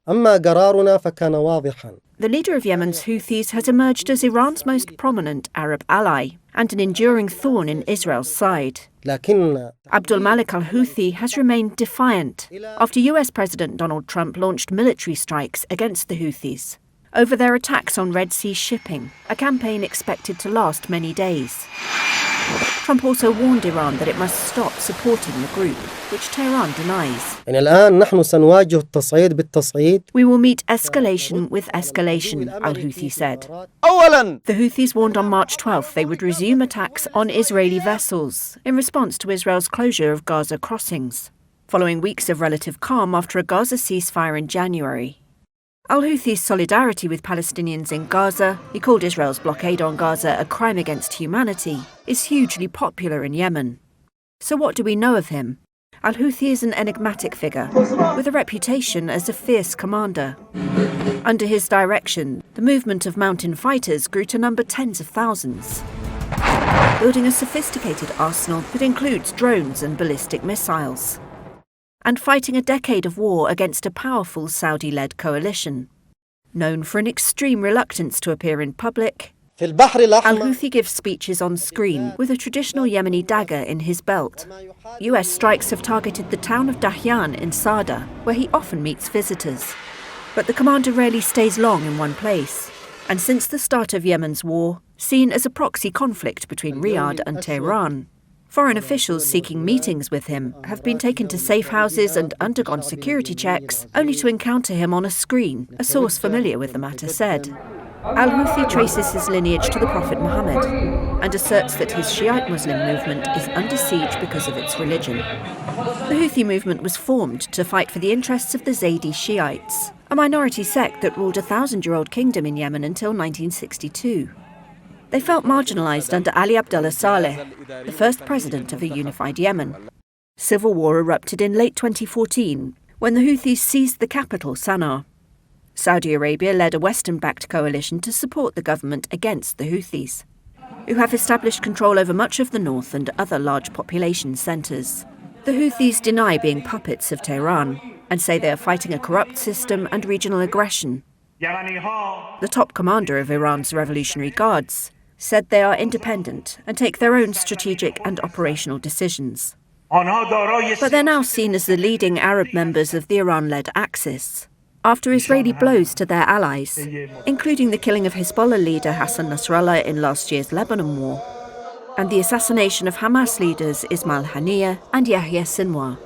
أما قرارنا فكان واضحا. The leader of Yemen's Houthis has emerged as Iran's most prominent Arab ally and an enduring thorn in Israel's side. لكن Abdul Malik al-Houthi has remained defiant after US President Donald Trump launched military strikes against the Houthis over their attacks on Red Sea shipping, a campaign expected to last many days. Trump also warned Iran that it must stop supporting the group, which Tehran denies. الآن نحن سنواجه التصعيد بالتصعيد. We will meet escalation with escalation, al-Houthi said. The Houthis warned on March 12th they would resume attacks on Israeli vessels in response to Israel's closure of Gaza crossings, following weeks of relative calm after a Gaza ceasefire in January. Al-Houthi's solidarity with Palestinians in Gaza, he called Israel's blockade on Gaza a crime against humanity, is hugely popular in Yemen. So what do we know of him? Al-Houthi is an enigmatic figure, with a reputation as a fierce commander. Under his direction, the movement of mountain fighters grew to number tens of thousands, building a sophisticated arsenal that includes drones and ballistic missiles, and fighting a decade of war against a powerful Saudi-led coalition. Known for an extreme reluctance to appear in public, Al-Houthi gives speeches on screen with a traditional Yemeni dagger in his belt. US strikes have targeted the town of Defiant in Sada, where he often meets visitors. But the commander rarely stays long in one place, and since the start of Yemen's war, seen as a proxy conflict between Riyadh and Tehran. Foreign officials seeking meetings with him have been taken to safe houses and undergone security checks, only to encounter him on a screen, a source familiar with the matter said. Al-Houthi traces his lineage to the Prophet Muhammad and asserts that his Shiite Muslim movement is under siege because of its religion. The Houthi movement was formed to fight for the interests of the Zaydi Shiites, a minority sect that ruled a 1,000-year-old kingdom in Yemen until 1962. They felt marginalised under Ali Abdullah Saleh, the first president of a unified Yemen. Civil war erupted in late 2014 when the Houthis seized the capital, Sana'a. Saudi Arabia led a Western-backed coalition to support the government against the Houthis, who have established control over much of the north and other large population centres. The Houthis deny being puppets of Tehran and say they are fighting a corrupt system and regional aggression. The top commander of Iran's Revolutionary Guards said they are independent and take their own strategic and operational decisions. But they're now seen as the leading Arab members of the Iran-led Axis, after Israeli blows to their allies, including the killing of Hezbollah leader Hassan Nasrallah in last year's Lebanon war, and the assassination of Hamas leaders Ismail Haniyeh and Yahya Sinwar.